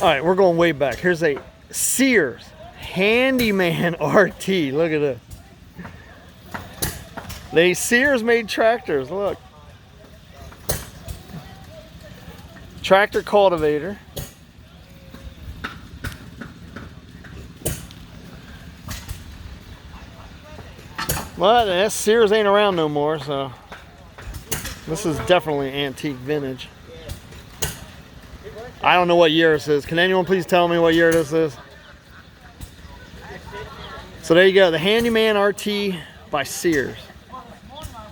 All right, we're going way back. Here's a Sears Handiman R-T. Look at this. They Sears made tractors. Look. Tractor cultivator. Well, that Sears ain't around no more, so this is definitely antique vintage. I don't know what year this is. Can anyone please tell me what year this is? So there you go, the Handiman R-T by Sears.